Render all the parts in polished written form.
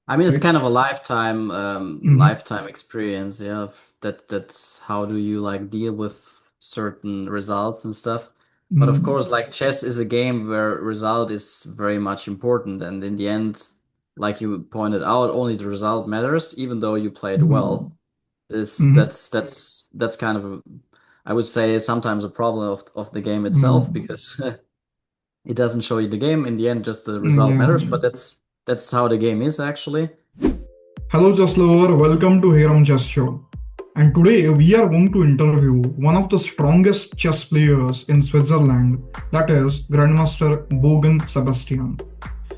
I mean, it's right? kind of a lifetime Mm-hmm. lifetime experience, yeah. That's how do you like deal with certain results and stuff. But of Mm-hmm. course, like chess is a game where result is very much important, and in the end, like you pointed out, only the result matters, even though you played well. This Mm-hmm. that's kind of I would say sometimes a problem of the game itself Mm-hmm. because it doesn't show you the game. In the end, just the result Yeah. matters, but that's how the game is actually. Hello, chess lover. Welcome to Heramb Chess Show. And today we are going to interview one of the strongest chess players in Switzerland, that is Grandmaster Bogner Sebastian.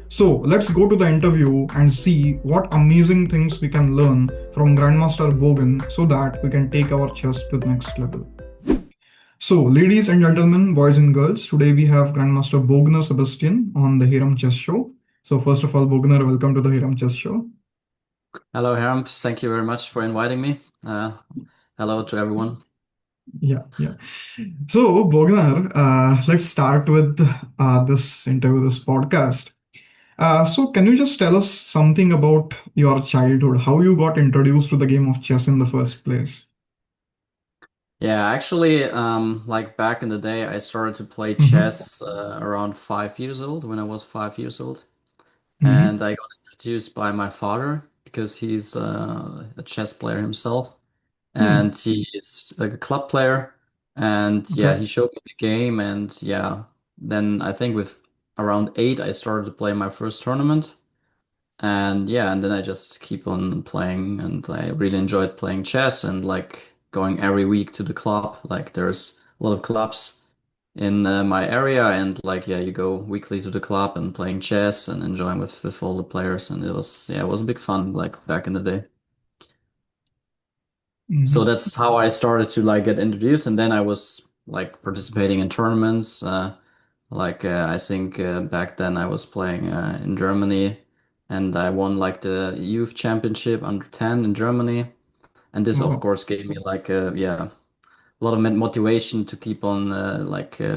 So let's go to the interview and see what amazing things we can learn from Grandmaster Bogan so that we can take our chess to the next level. So, ladies and gentlemen, boys and girls, today we have Grandmaster Bogner Sebastian on the Hiram Chess Show. So, first of all, Bogner, welcome to the Hiram Chess Show. Hello, Heramb. Thank you very much for inviting me. Hello to everyone. Yeah, yeah. So, Bogner, let's start with this interview, this podcast. So, can you just tell us something about your childhood, how you got introduced to the game of chess in the first place? Yeah, actually, like back in the day, I started to play Mm-hmm. chess around 5 years old, when I was 5 years old. Mm-hmm. And I got introduced by my father because he's a chess player himself. Hmm. And he is like a club player. And yeah, Okay. he showed me the game. And yeah, then I think with around 8, I started to play my first tournament. And yeah, and then I just keep on playing, and I really enjoyed playing chess and like going every week to the club. Like there's a lot of clubs in my area, and like yeah, you go weekly to the club and playing chess and enjoying with all the players, and it was yeah, it was a big fun like back in the day. So Mm-hmm. that's how I started to like get introduced, and then I was like participating in tournaments. I think back then I was playing in Germany, and I won like the youth championship under 10 in Germany. And this, of Oh. course, gave me like yeah, a lot of motivation to keep on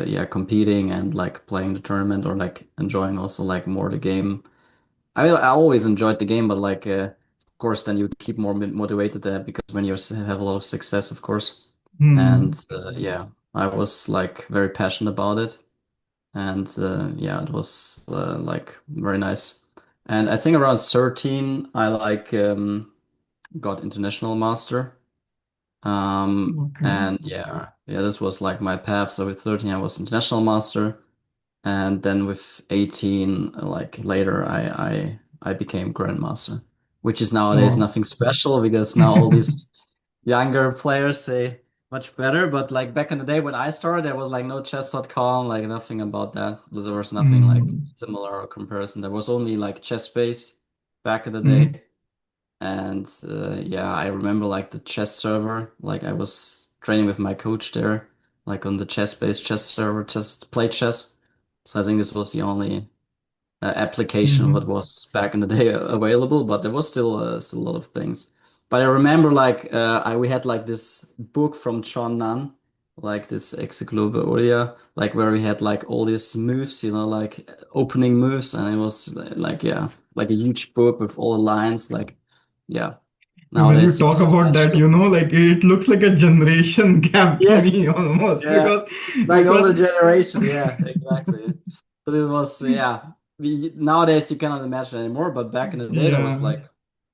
yeah, competing and like playing the tournament or like enjoying also like more the game. I always enjoyed the game, but like of course then you keep more motivated there because when you have a lot of success, of course. And Mm-hmm. yeah, I was like very passionate about it, and yeah, it was like very nice. And I think around 13, I like got international master. Okay. And yeah, yeah, this was like my path. So with 13, I was international master. And then with 18, like later, I became grandmaster, which is nowadays Oh. nothing special because now all these younger players say much better. But like back in the day when I started, there was like no chess.com, like nothing about that. There was nothing like Mm-hmm. similar or comparison. There was only like chess space back in the Mm-hmm. day. And yeah, I remember like the chess server, like I was training with my coach there, like on the chess-based chess server, just to play chess. So I think this was the only application Mm-hmm. what was back in the day available, but there was still a lot of things. But I remember like I we had like this book from John Nunn, like this Encyclopedia, like where we had like all these moves, like opening moves, and it was like yeah, like a huge book with all the lines, like yeah. When you Nowadays you talk cannot about that, imagine. like it looks like a generation gap to Yes, me almost yeah, like because older generation, yeah, exactly. But it was, yeah. Nowadays you cannot imagine anymore, but back in the day there was yeah. like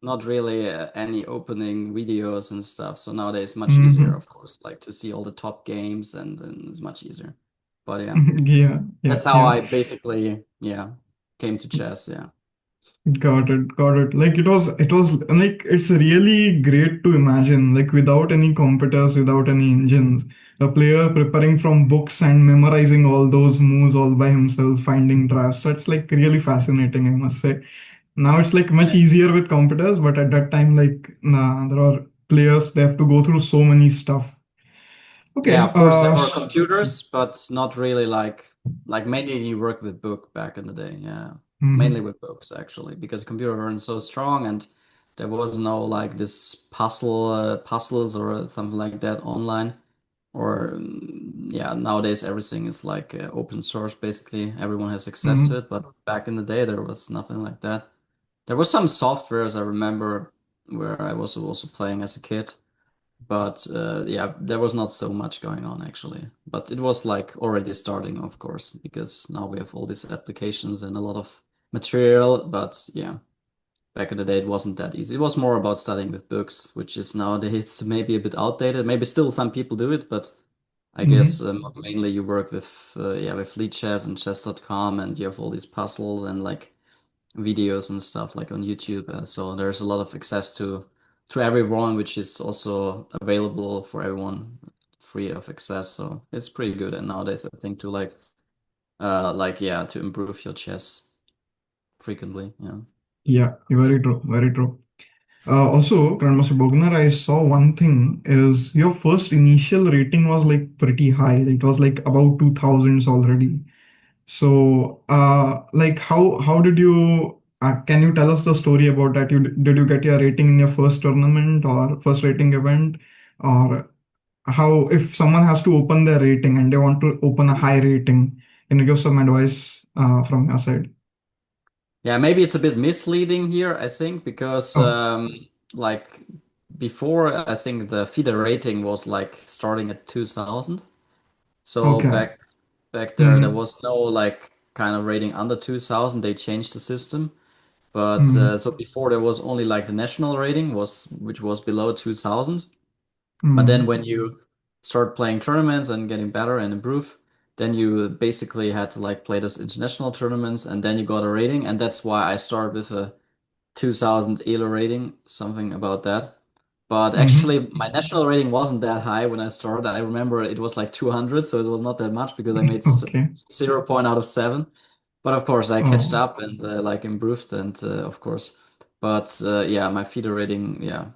not really any opening videos and stuff. So nowadays much easier, Mm-hmm. of course, like to see all the top games and it's much easier. But yeah, Yeah, yeah, that's how yeah. I basically, yeah, came to chess. Yeah, Got it, got it. Like it was like it's really great to imagine, like without any computers, without any engines, a player preparing from books and memorizing all those moves all by himself, finding drafts. That's like really fascinating, I must say. Now it's like much yeah, easier with computers, but at that time, like nah, there are players, they have to go through so many stuff. yeah. Okay, Of course there were computers, but not really like mainly you worked with book back in the day. Yeah, mainly mhm, with books actually, because the computer weren't so strong and there was no like this puzzles or something like that online. Or yeah, nowadays everything is like open source basically. Everyone has access to mhm, it, but back in the day there was nothing like that. There was some softwares I remember where I was also playing as a kid, but yeah, there was not so much going on actually. But it was like already starting, of course, because now we have all these applications and a lot of material. But yeah, back in the day, it wasn't that easy. It was more about studying with books, which is nowadays maybe a bit outdated. Maybe still some people do it, but I guess Hmm. mainly you work with yeah with Lead Chess and chess.com, and you have all these puzzles and like videos and stuff like on YouTube. So there's a lot of access to everyone, which is also available for everyone, free of access. So it's pretty good. And nowadays, I think to like yeah, to improve your chess frequently. Yeah. Yeah, very true, very true. Also, Grandmaster Bogner, I saw one thing is your first initial rating was like pretty high. It was like about 2000s already. So, like how did you can you tell us the story about that? Did you get your rating in your first tournament or first rating event, or how if someone has to open their rating and they want to open a high rating, can you give some advice from your side? Yeah, maybe it's a bit misleading here, I think, because Oh, like before, I think the FIDE rating was like starting at 2000. So okay. back there Mm-hmm. was no like kind of rating under 2000. They changed the system. But Mm-hmm. so before there was only like the national rating was which was below 2000. But then Mm-hmm. when you start playing tournaments and getting better and improve, then you basically had to like play those international tournaments and then you got a rating. And that's why I started with a 2000 ELO rating, something about that. But Mm-hmm. actually, my national rating wasn't that high when I started. I remember it was like 200, so it was not that much because I made Okay. 0 point out of 7. But of course, I catched Oh, up and like improved, and of course, but yeah, my feeder rating, yeah,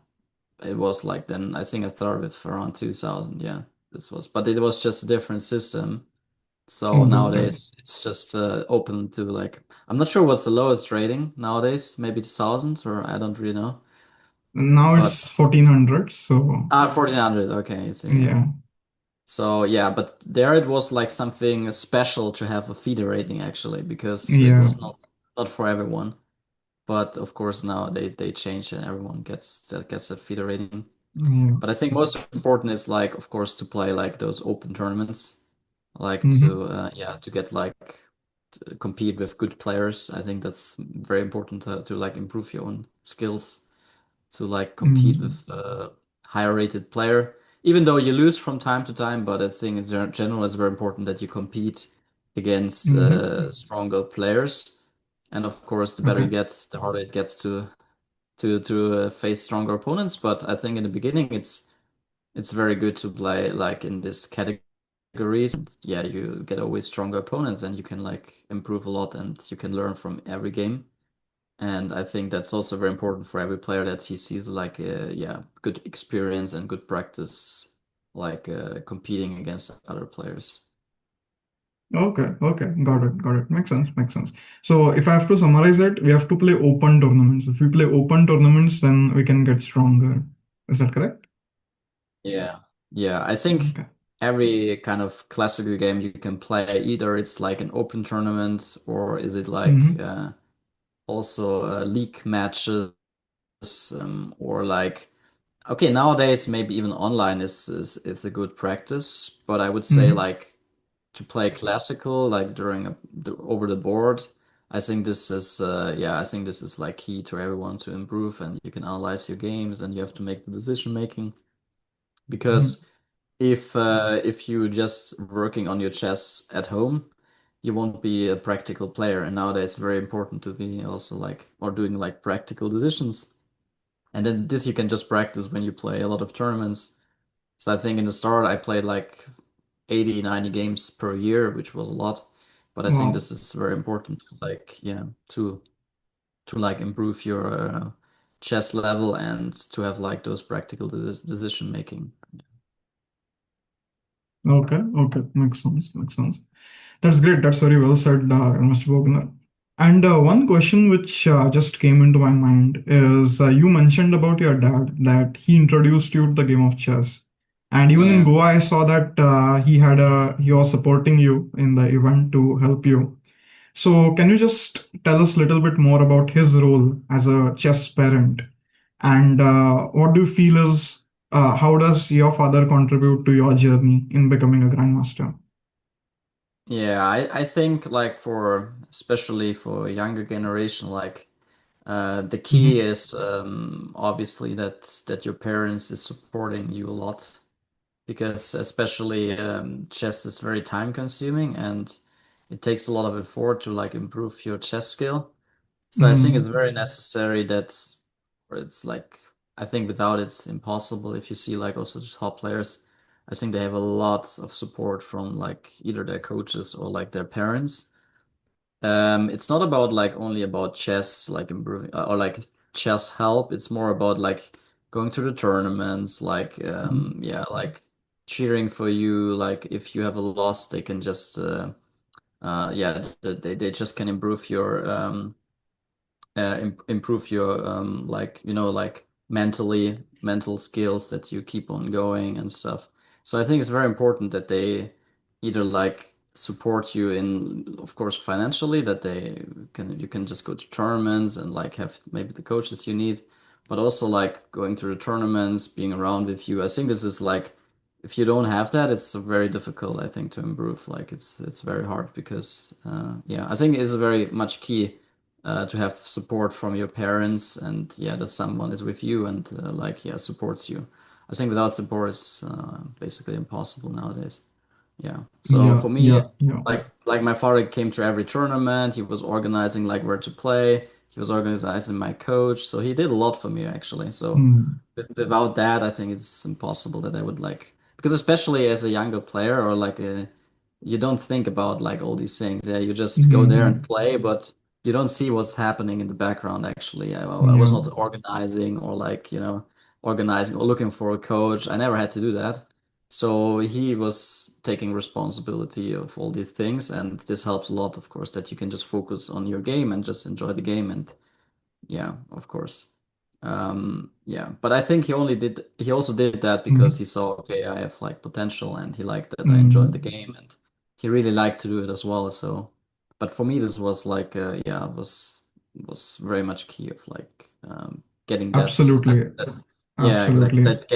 it was like then I think I started with around 2000. Yeah, this was, but it was just a different system. So got it. nowadays it's just open to like I'm not sure what's the lowest rating nowadays, maybe 2000 or I don't really know. Now But it's 1400. So 1400, okay, so yeah. yeah, So yeah, but there it was like something special to have a feeder rating actually because it yeah, was not for everyone. But of course now they changed and everyone gets a feeder rating. yeah. But I think most important is like of course to play like those open tournaments, like Mm-hmm. to yeah to get like to compete with good players. I think that's very important to like improve your own skills to like compete Mm-hmm. with a higher rated player. Even though you lose from time to time, but I think in general it's very important that you compete against Mm-hmm. stronger players. And of course, the better you Okay. get, the harder it gets to face stronger opponents. But I think in the beginning, it's very good to play like in this categories. And yeah, you get always stronger opponents, and you can like improve a lot, and you can learn from every game. And I think that's also very important for every player that he sees like yeah, good experience and good practice, like competing against other players. Okay. Okay. Got it. Got it. Makes sense. Makes sense. So if I have to summarize it, we have to play open tournaments. If we play open tournaments, then we can get stronger. Is that correct? Yeah. Yeah, I think Okay. every kind of classical game you can play, either it's like an open tournament or is it like Mm-hmm. also league matches or like okay, nowadays maybe even online is a good practice, but I would say Mm-hmm. like to play classical like during over the board. I think this is yeah, I think this is like key to everyone to improve and you can analyze your games and you have to make the decision making Mm-hmm. because if you just working on your chess at home, you won't be a practical player. And nowadays it's very important to be also like or doing like practical decisions. And then this you can just practice when you play a lot of tournaments. So I think in the start I played like 80, 90 games per year, which was a lot. But I think Wow. this is very important to like yeah to like improve your chess level and to have like those practical decision making. Okay. Okay. Makes sense. Makes sense. That's great. That's very well said, Mr. Bogner. And one question which just came into my mind is you mentioned about your dad that he introduced you to the game of chess. And even in Yeah. Goa, I saw that he was supporting you in the event to help you. So, can you just tell us a little bit more about his role as a chess parent? And what do you feel is how does your father contribute to your journey in becoming a grandmaster? Yeah, I think like for especially for younger generation, like the key Mm-hmm. is obviously that your parents is supporting you a lot because especially chess is very time consuming and it takes a lot of effort to like improve your chess skill. So I think it's Mm-hmm. very necessary that or it's like I think without it's impossible if you see like also the top players. I think they have a lot of support from like either their coaches or like their parents. It's not about like only about chess, like improving or like chess help. It's more about like going to the tournaments, like yeah, like cheering for you. Like if you have a loss, they can just yeah, they just can improve your improve your like like mental skills that you keep on going and stuff. So I think it's very important that they either like support you in of course financially that they can you can just go to tournaments and like have maybe the coaches you need, but also like going to the tournaments, being around with you. I think this is like if you don't have that, it's very difficult I think to improve. Like it's very hard because yeah, I think it's very much key to have support from your parents and yeah that someone is with you and like yeah supports you. I think without support is basically impossible nowadays. Yeah, so Yeah, for me, yeah, yeah. like my father came to every tournament. He was organizing like where to play. He was organizing my coach, so he did a lot for me actually. So Mm. without that I think it's impossible that I would like because especially as a younger player or like a you don't think about like all these things. Yeah, you just go there and Mm-hmm. play, but you don't see what's happening in the background actually. I was Yeah, not organizing or like, organizing or looking for a coach. I never had to do that. So he was taking responsibility of all these things, and this helps a lot, of course, that you can just focus on your game and just enjoy the game and yeah, of course. Yeah, but I think he also did that because mm-hmm. he saw, okay, I have like potential and he liked that I enjoyed the Mm-hmm. game and he really liked to do it as well. So, but for me, this was like, yeah, was very much key of like getting Absolutely, yeah, exactly, absolutely. that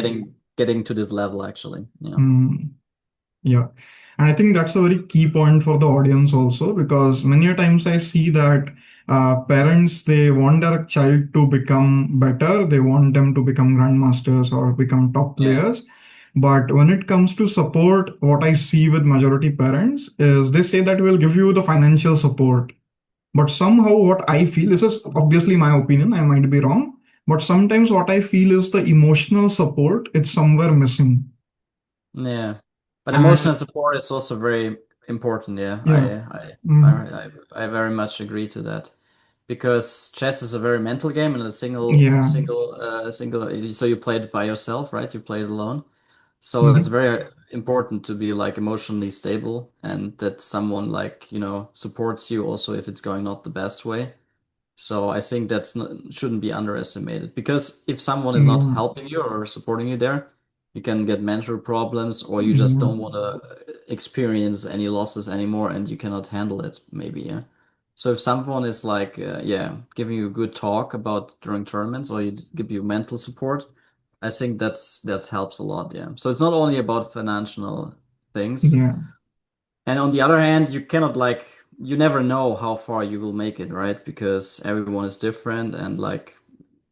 getting to this level actually. Yeah. Mm. Yeah. And I think that's a very key point for the audience also, because many a times I see that parents, they want their child to become better. They want them to become grandmasters or become top Yeah. players. But when it comes to support, what I see with majority parents is they say that we'll give you the financial support. But somehow what I feel, this is obviously my opinion, I might be wrong, but sometimes what I feel is the emotional support, it's somewhere missing. Yeah, but emotional And support is also very important. Yeah, yeah. Mhm. I very much agree to that because chess is a very mental game and a Yeah. single. So you play it by yourself, right? You play it alone. So it's Mhm. very important to be like emotionally stable and that someone like, supports you also if it's going not the best way. So I think that's not, shouldn't be underestimated because if someone is not Yeah. helping you or supporting you there, you can get mental problems or you just Yeah. don't want to experience any losses anymore and you cannot handle it maybe, yeah. So if someone is like, yeah, giving you a good talk about during tournaments or give you mental support, I think that's helps a lot, yeah. So it's not only about financial things. Yeah. And on the other hand, you cannot like you never know how far you will make it, right? Because everyone is different and like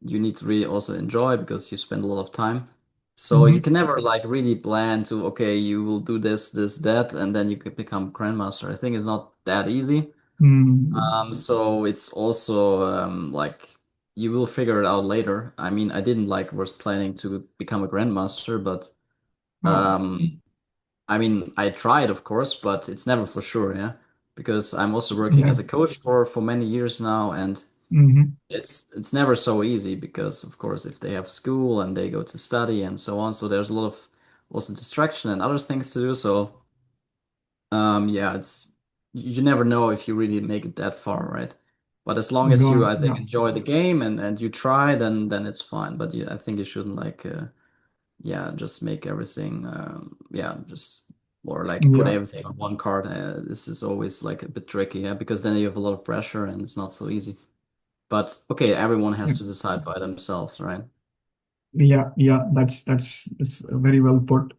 you need to really also enjoy because you spend a lot of time. So you Mhm. can never like really plan to, okay, you will do this, this, that, and then you could become grandmaster. I think it's not that easy. Mm. So it's also like you will figure it out later. I mean, I didn't like was planning to become a grandmaster, but Oh. um I mean, I tried, of course, but it's never for sure, yeah. Because I'm also working Yeah. as a coach for many years now, and Mhm. it's never so easy because, of course, if they have school and they go to study and so on, so there's a lot of also distraction and other things to do. So, yeah, it's you never know if you really make it that far, right? But as long as you, God. I think, Yeah. enjoy the game and you try, then it's fine. But I think you shouldn't like, yeah, just make everything, yeah, just or like put Yeah. everything on one card. This is always like a bit tricky, yeah, because then you have a lot of pressure and it's not so easy. But okay, everyone has to decide by themselves, right? Yeah, yeah, that's very well put.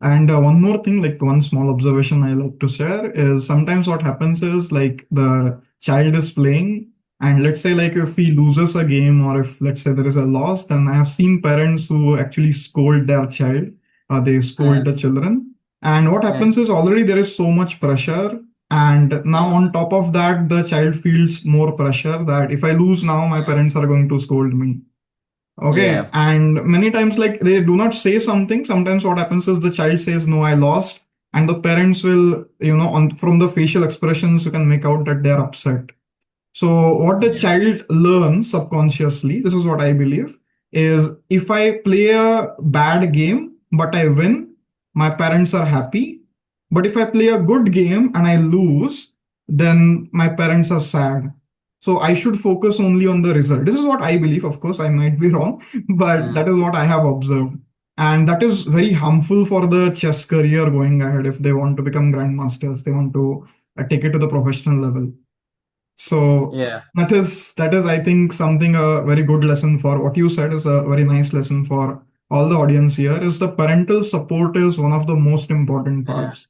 And one more thing, like one small observation I like to share is sometimes what happens is like the child is playing, and let's say like if he loses a game or if let's say there is a loss, then I have seen parents who actually scold their child. They scold Yeah, the children, and what yeah, happens is already there is so much pressure, and now yeah, on top of that, the child feels more pressure that if I lose now, my parents are going to scold me. Okay, yeah, and many times, like they do not say something. Sometimes what happens is the child says, "No, I lost," and the parents will, on from the facial expressions, you can make out that they are upset. So what the yeah, child learns subconsciously, this is what I believe, is if I play a bad game but I win, my parents are happy. But if I play a good game and I lose, then my parents are sad. So I should focus only on the result. This is what I believe. Of course, I might be wrong, but yeah. that is what I have observed. And that is very harmful for the chess career going ahead if they want to become grandmasters, they want to take it to the professional level. So Yeah. that is I think something a very good lesson for what you said is a very nice lesson for all the audience here is the parental support is one of the most important Yeah. parts,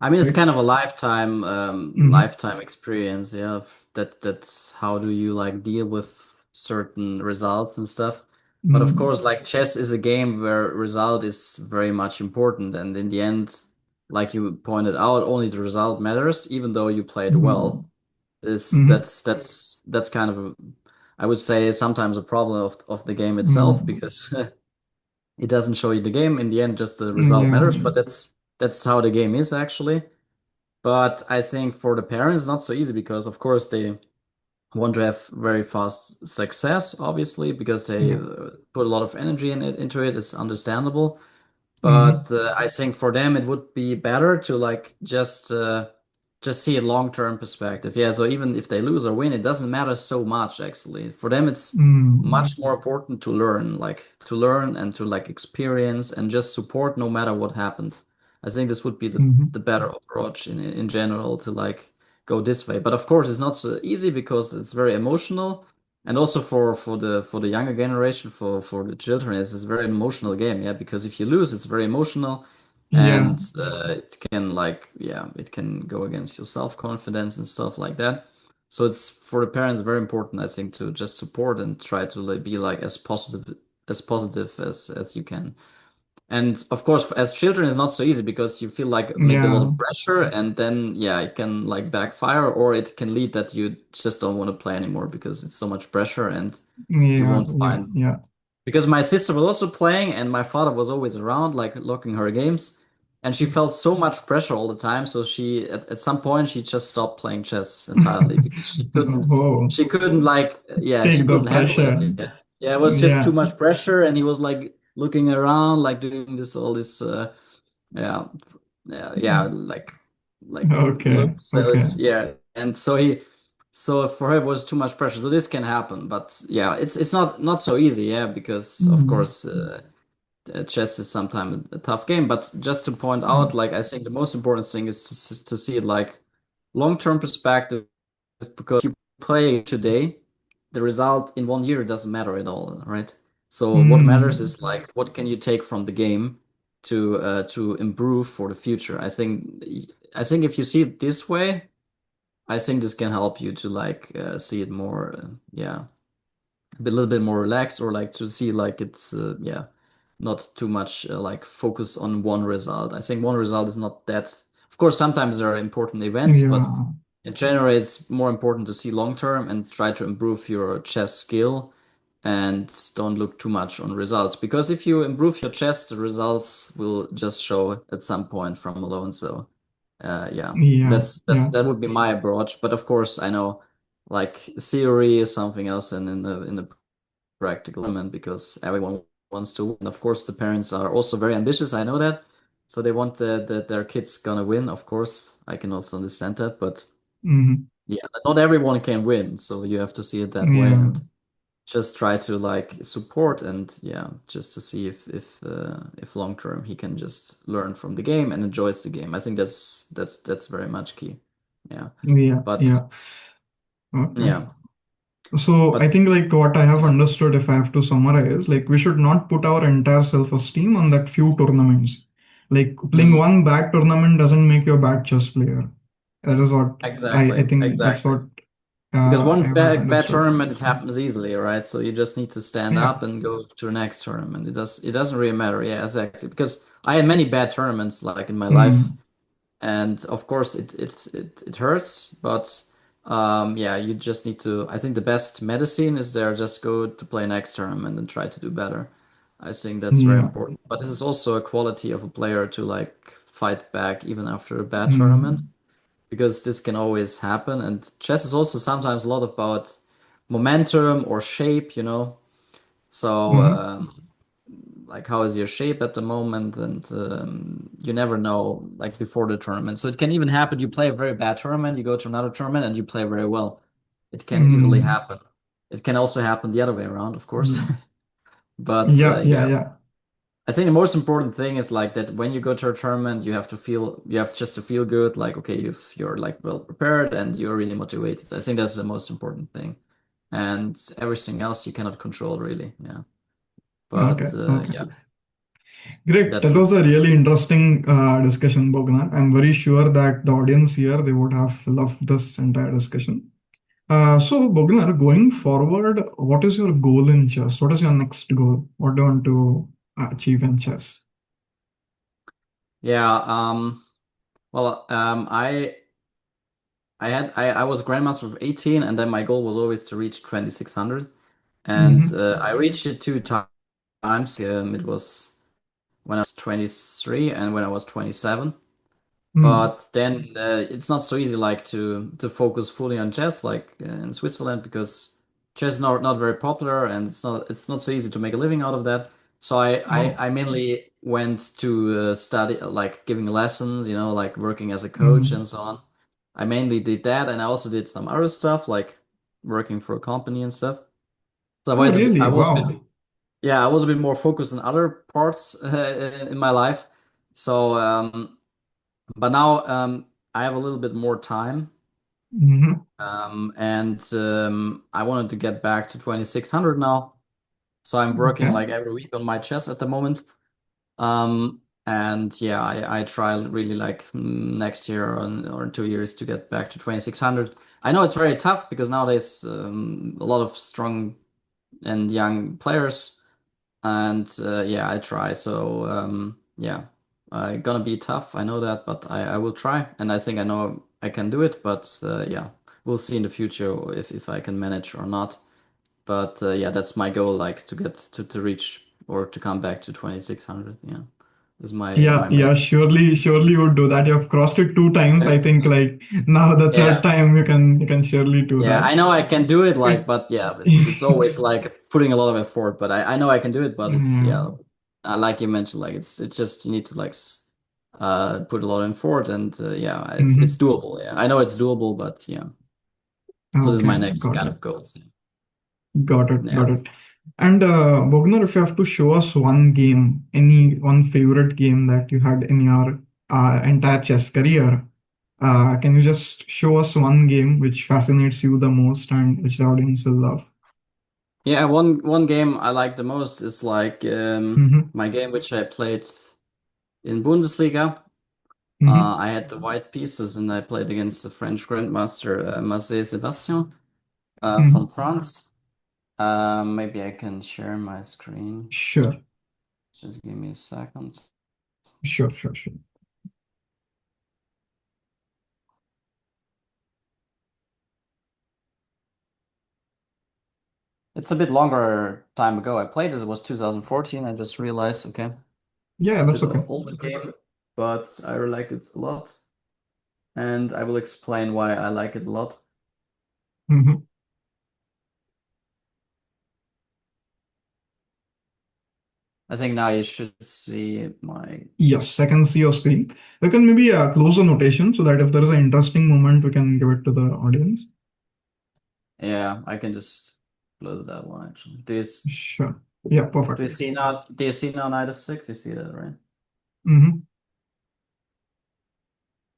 I mean, it's right? kind of a Mm-hmm. lifetime experience, yeah. That's how do you like deal with certain results and stuff. But of Mm-hmm. course, like chess is a game where result is very much important, and in the end, like you pointed out, only the result matters, even though you played well. This Mm-hmm. that's kind of I would say sometimes a problem of the game itself Mm-hmm. because it doesn't show you the game. In the end, just the result Yeah, matters, but that's how the game is actually. But I think for the parents, not so easy because, of course, they want to have very fast success, obviously, because they yeah. put a lot of energy into it. It's understandable. Mm-hmm. But I think for them it would be better to like just see a long-term perspective. Yeah, so even if they lose or win, it doesn't matter so much actually. For them it's Mm-hmm. much more important to learn, like to learn and to like experience and just support no matter what happened. I think this would be Mm-hmm. the better approach in general to like go this way. But of course it's not so easy because it's very emotional. And also for the younger generation, for the children, it's a very emotional game, yeah. Because if you lose, it's very emotional, Yeah, and it can like yeah, it can go against your self-confidence and stuff like that. So it's for the parents very important, I think, to just support and try to like, be like as positive as you can. And of course, as children, it's not so easy because you feel like maybe a lot yeah, of pressure, and then yeah, it can like backfire, or it can lead that you just don't want to play anymore because it's so much pressure, and you yeah, won't yeah, find. yeah. Because my sister was also playing, and my father was always around, like looking her games, and she felt so much pressure all the time. So she, at some point, she just stopped playing chess entirely because Oh, she couldn't like, yeah, she take the couldn't handle it. pressure. Yeah, yeah, it was just too Yeah. much pressure, and he was like looking around, like doing this, all this, yeah, yeah, like Okay, looks, okay. yeah, and so for her it was too much pressure. So this can happen, but yeah, it's not so easy, yeah, because of Mm. course chess is sometimes a tough game. But just to point out, like I think the most important thing is to see it like long-term perspective, because you play today, the result in 1 year doesn't matter at all, right? So what matters Mm. is like what can you take from the game to improve for the future. I think if you see it this way, I think this can help you to like see it more, yeah, a little bit more relaxed, or like to see like it's yeah, not too much like focused on one result. I think one result is not that. Of course, sometimes there are important events, but Yeah, in general, it's more important to see long term and try to improve your chess skill, and don't look too much on results. Because if you improve your chess, the results will just show at some point from alone. So yeah, yeah, that yeah. that would be my approach. But of course, I know like theory is something else, and in the practical element, because everyone wants to win. Of course, the parents are also very ambitious. I know that, so they want that their kids gonna win. Of course, I can also understand that, but Hmm. yeah, not everyone can win, so you have to see it that way. Yeah. And just try to like support and yeah, just to see if long term he can just learn from the game and enjoys the game. I think that's very much key. Yeah. Yeah, But yeah. Okay. yeah, So I but think like what I have yeah. understood, if I have to summarize, like we should not put our entire self-esteem on that few tournaments. Like playing Mhm. one bad tournament doesn't make you a bad chess player. That is what I Exactly, think that's exactly. what Because I one have bad understood. tournament it happens easily, right? So you just need to stand Yeah. up and go to the next tournament. It doesn't really matter. Yeah, exactly. Because I had many bad tournaments like in my life. Hmm. And of course it hurts, but yeah, you just need to I think the best medicine is there just go to play next tournament and try to do better. I think that's very Yeah. important. But this is also a quality of a player to like fight back even after a bad tournament Hmm. because this can always happen. And chess is also sometimes a lot about momentum or shape, you know. So Hmm. like how is your shape at the moment and you never know like before the tournament, so it can even happen you play a very bad tournament, you go to another tournament and you play very well. It can easily Hmm. happen. It can also happen the other way around, of course. But Yeah, yeah, yeah, yeah. I think the most important thing is like that when you go to a tournament you have to feel you have just to feel good, like okay, you're like well prepared and you're really motivated. I think that's the most important thing, and everything else you cannot control really. Yeah, but Okay, okay. yeah, Great. that That would was a really interesting discussion, Bogner. I'm very sure that the audience here, they would have loved this entire discussion. So, Bogner, going forward, what is your goal in chess? What is your next goal? What do you want to achieve in chess? yeah. Well, I was Grandmaster of 18, and then my goal was always to reach 2600, and Mm-hmm. I reached it two times. It was when I was 23 and when I was 27. Mm. But then it's not so easy like to focus fully on chess like in Switzerland because chess is not very popular and it's not so easy to make a living out of that. So Oh. I mainly went to study like giving lessons, you know, like working as a coach Mm. and so on. I mainly did that and I also did some other stuff like working for a company and stuff. So Oh, really? I was a bit Wow. yeah, I was a bit more focused on other parts in my life. So but now I have a little bit more time, Mm-hmm. and I wanted to get back to 2600 now. So I'm working Okay. like every week on my chess at the moment. And yeah, I try really like next year or 2 years to get back to 2600. I know it's very tough because nowadays a lot of strong and young players. And yeah, I try. So yeah, gonna be tough. I know that, but I will try, and I think I know I can do it. But yeah, we'll see in the future if I can manage or not. But yeah, that's my goal, like to get to reach or to come back to 2600. Yeah, is my Yeah, main. yeah, surely, surely you would do that. You have crossed it two times. I think like now the third Yeah. time you can surely do Yeah, that. I know I can do it, like, but yeah, it's always like putting a lot of effort. But I know I can do it, but it's Yeah. yeah, like you mentioned, like it's just you need to like put a lot of effort, and yeah, it's Mhm. doable. Yeah, I know it's doable, but yeah. So this is my Okay, next got kind it. of goals. Got it. Yeah. Got it. And Bogner, if you have to show us one game, any one favorite game that you had in your entire chess career, can you just show us one game which fascinates you the most and which the audience will love? Yeah, one game I like the most is like Mm-hmm. my game which I played in Bundesliga. Mm-hmm. I had the white pieces and I played against the French Grandmaster Bogner Sebastian from Mm-hmm. France. Maybe I can share my screen. Sure. Just give me a second. Sure. Sure. Sure. It's a bit longer time ago I played this. It was 2014. I just realized, okay, Yeah, it's a that's bit okay. older game, but I really like it a lot. And I will explain why I like it a lot. Mm-hmm. I think now you should see my, Yes, I can see your screen. We can maybe close the notation so that if there is an interesting moment, we can give it to the audience. yeah, I can just. close that one actually. Sure. Yeah, Do you perfect. see now? Do you see now knight of six? You see that, right? Mm-hmm.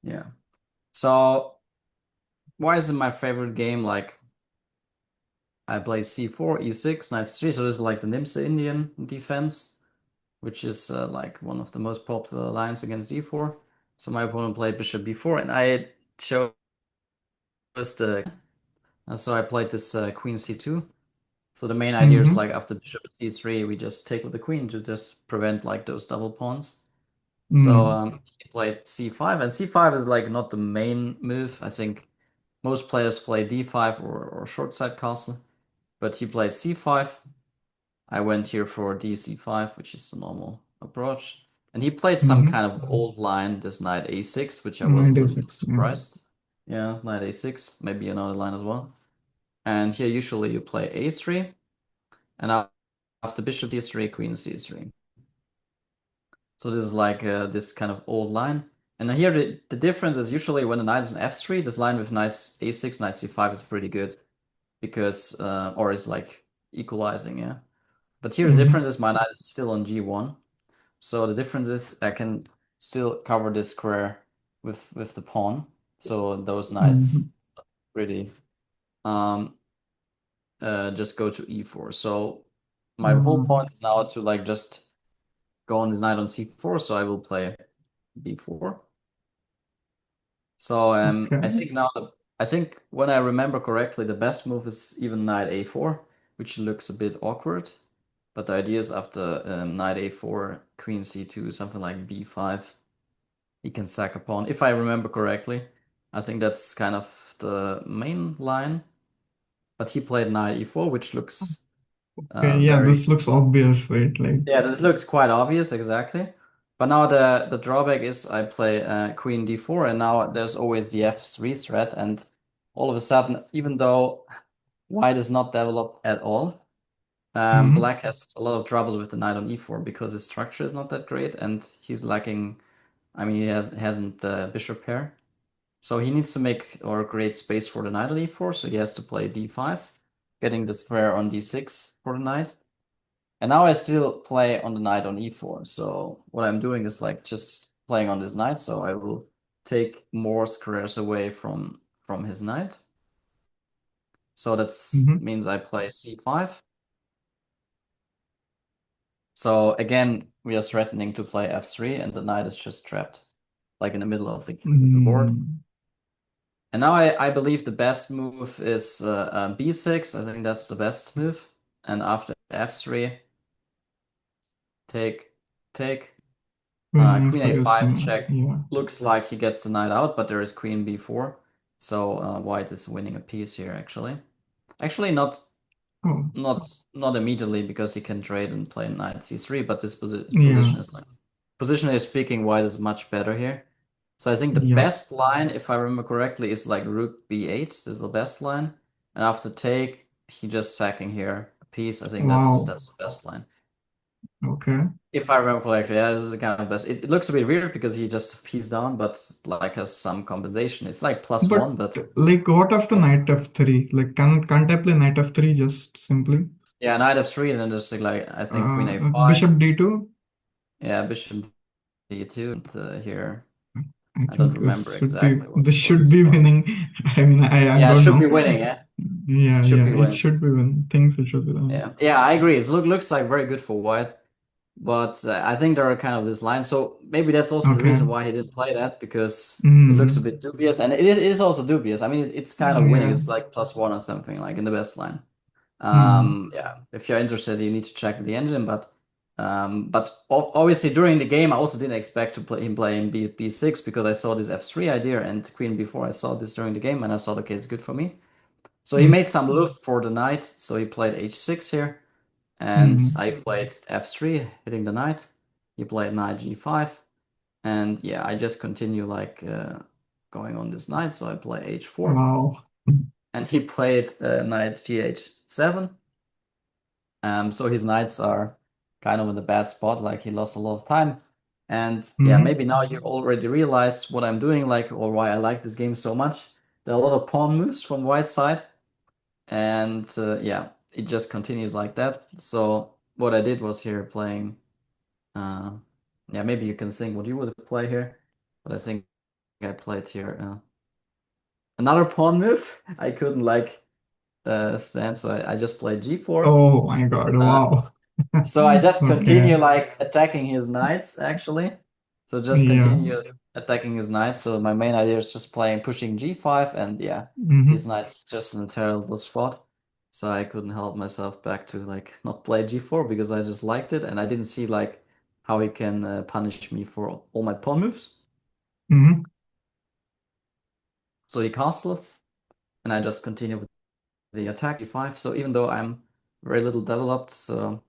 Yeah. So why is it my favorite game? Like I play c4, e6, knight c3. So this is like the Nimsa Indian defense, which is like one of the most popular lines against e4. So my opponent played bishop b4, and I chose the. So I played this queen c2. So the main idea is Mm-hmm. like after bishop c3, we just take with the queen to just prevent like those double pawns. So Mm-hmm. he played c5, and c5 is like not the main move. I think most players play d5 or short side castle, but he played c5. I went here for dc5, which is the normal approach. And he played some Mm-hmm. kind of old line, this knight a6, which I was a little bit 96. Yeah. surprised. Yeah, knight a6, maybe another line as well. And here usually you play a3, and after bishop d3, queen c3. So this is like this kind of old line. And then here the difference is usually when the knight is in f3, this line with knight a6, knight c5 is pretty good because, or is like equalizing, yeah. But here the Mm-hmm. difference is my knight is still on g1. So the difference is I can still cover this square with the pawn. So those knights Mm-hmm. pretty um just go to e4. So my whole Mm-hmm. point is now to like just go on this knight on c4. So I will play b4. So I Okay. think I think when I remember correctly, the best move is even knight a4, which looks a bit awkward. But the idea is after knight a4, queen c2, something like b5, he can sack a pawn. If I remember correctly, I think that's kind of the main line. But he played knight e4, which looks Okay. Yeah, very this looks obvious, right? Like, yeah, this looks quite obvious, exactly. But now the drawback is I play queen d4, and now there's always the f3 threat, and all of a sudden, even though white is not developed at all, mm-hmm. black has a lot of troubles with the knight on e4 because his structure is not that great, and he's lacking. I mean, hasn't the bishop pair, so he needs to make or create space for the knight on e4. So he has to play d5, getting the square on d6 for the knight. And now I still play on the knight on e4. So what I'm doing is like just playing on this knight. So I will take more squares away from his knight. So that Mm-hmm. means I play c5. So again, we are threatening to play f3, and the knight is just trapped, like in the middle of the board. Mm-hmm. And now I believe the best move is b6. I think that's the best move. And after f3, take, take. When Queen forgets a5 me. check. Yeah. Looks like he gets the knight out, but there is queen b4. So white is winning a piece here, actually. Actually, Oh, not immediately because he can trade and play knight c3, but this yeah. position is like positionally speaking, white is much better here. So I think the Yeah. best line, if I remember correctly, is like rook b8. This is the best line. And after take, he just sacking here a piece. I think Wow. that's the best line. Okay. If I remember correctly, yeah, this is the kind of best. It looks a bit weird because he just piece down, but like has some compensation. It's like plus But one, but like, what after yeah, knight f3? Like, can't I play knight f3 just simply? yeah, knight f3, and then there's like I think queen Bishop a5. d2? Yeah, bishop d2. And, here I I don't think remember exactly what this should was be part. winning. I mean, I Yeah, it don't should be know. winning. Yeah, Yeah, should yeah, be it winning. should be winning. Thinks it should be winning. Yeah, yeah, I agree. It looks like very good for white. But I think there are kind of this line. So maybe that's also the Okay. reason why he didn't play that because it looks a Mm, bit dubious. And it is also dubious. I mean, it's kind of winning. yeah. It's like plus one or something, like in the best line. Mm, Yeah, if you're interested, you need to check the engine. But obviously during the game, I also didn't expect to play him playing b6 because I saw this f3 idea and queen before I saw this during the game, and I thought, okay, it's good for me. So he mm, made some luft for the knight. So he played h6 here. And mm. I played f3, hitting the knight. He played knight g5. And yeah, I just continue like going on this knight. So I play h4. Wow. And he played knight gh7. So his knights are kind of in the bad spot, like he lost a lot of time. And yeah, Mm-hmm. maybe now you already realize what I'm doing, like, or why I like this game so much. There are a lot of pawn moves from white side. And yeah. it just continues like that. So what I did was here playing, uh, yeah, maybe you can think what you would play here, but I think I played here another pawn move. I couldn't like stand, so I just played g4. Oh my God. Uh, Wow. so I just Okay. continue like attacking his knights actually. So just Yeah. continue attacking his knights. So my main idea is just playing pushing g5, and yeah, his Hmm. knight's just in a terrible spot. So I couldn't help myself back to like not play g4 because I just liked it and I didn't see like how he can punish me for all my pawn moves. Hmm. So he castled and I just continue with the attack g5. So even though I'm very little developed, so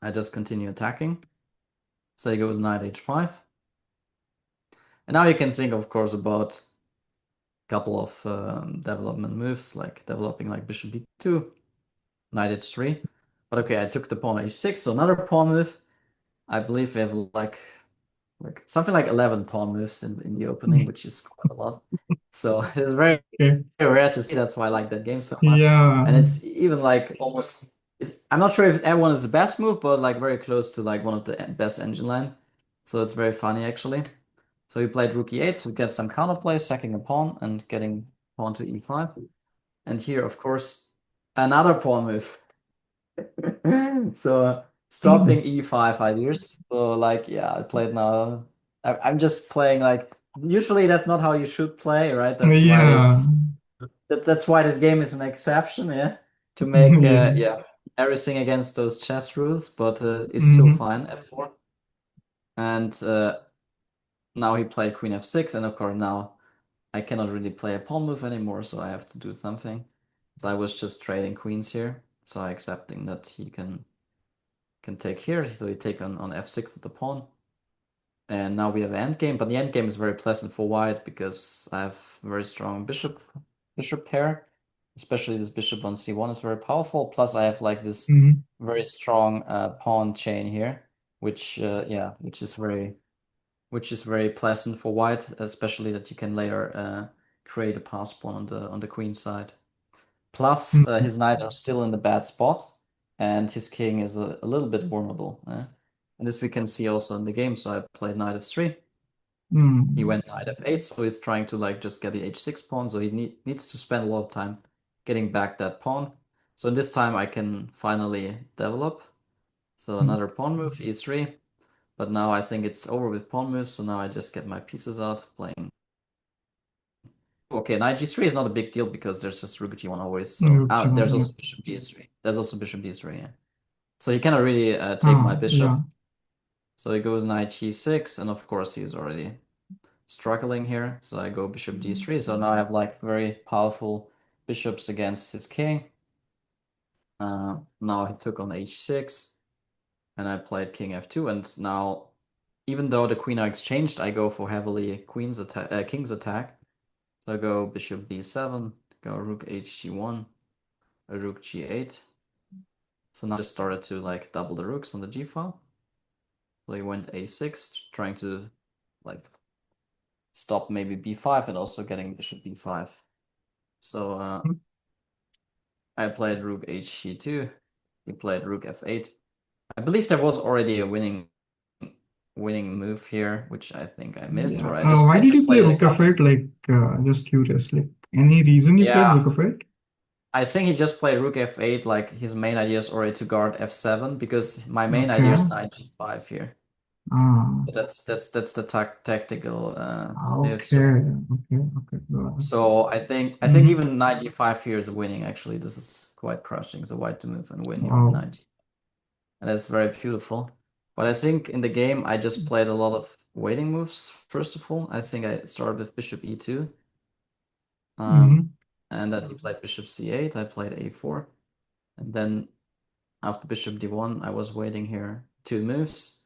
I just continue attacking. So he goes knight h5. And now you can think, of course, about a couple of development moves, like developing like bishop b2, knight h3. But okay, I took the pawn h6, so another pawn move. I believe we have like something like 11 pawn moves in the opening, which is quite a lot. So it's very Okay. rare to see. That's why I like that game so much. Yeah. And it's even like almost, I'm not sure if everyone is the best move, but like very close to like one of the best engine line. So it's very funny actually. So he played rook e8 to get some counterplay, sacking a pawn and getting pawn to e5. And here, of course, another pawn move. So stopping e5 ideas. So like, yeah, I played now. I'm just playing like, usually that's not how you should play, right? That's why Yeah. that's why this game is an exception, yeah, to make Yeah. yeah everything against those chess rules, but it's still Hmm. fine. f4, and now he played queen f6, and of course now I cannot really play a pawn move anymore, so I have to do something. So I was just trading queens here, so I accepting that he can take here. So he take on f6 with the pawn. And now we have an endgame, but the endgame is very pleasant for white because I have very strong bishop pair. Especially this bishop on c1 is very powerful. Plus I have like this Hmm. very strong pawn chain here, which which is very pleasant for white, especially that you can later create a pass pawn on the queen side. Plus, his knight are still in the bad spot, and his king is a little bit vulnerable. And this we can see also in the game. So I played knight f3. He Hmm. went knight f8, so he's trying to like just get the h6 pawn. So he needs to spend a lot of time getting back that pawn. So this time I can finally develop. So another pawn move, e3. But now I think it's over with pawn moves. So now I just get my pieces out, playing. Okay, knight g3 is not a big deal because there's just rook g1 always. So there's Yeah. also bishop b3. There's also bishop b3. Yeah. So he cannot really take my Ah, bishop. yeah. So he goes knight g6, and of course he's already struggling here. So I go bishop d3. So now I have like very powerful bishops against his king. Now he took on h6, and I played king f2. And now, even though the queen are exchanged, I go for heavily king's attack. So I go bishop b7, go rook hg1, rook g8. So now I just started to like double the rooks on the g file. So he went a6, trying to like stop maybe b5 and also getting bishop b5. So I played rook hg2. He played rook f8. I believe there was already a winning move here, which I think I missed, Yeah. or Why I did you just play played it Rook again. F8? Like, just curious. Like, any reason you played Yeah, Rook F8? I think he just played rook f8. Like his main idea is already to guard f7 because my main idea Okay. is knight g5 here. Ah, But that's the tactical move. okay. Okay. Okay. Got it. So I think Mm-hmm. even knight g5 here is winning. Actually, this is quite crushing. So white to move and win here with Wow. knight, and that's very beautiful. But I think in the game I just played a lot of waiting moves. First of all, I think I started with bishop e2, um, Mm-hmm. and then he played bishop c8. I played a4, and then after bishop d1, I was waiting here two moves.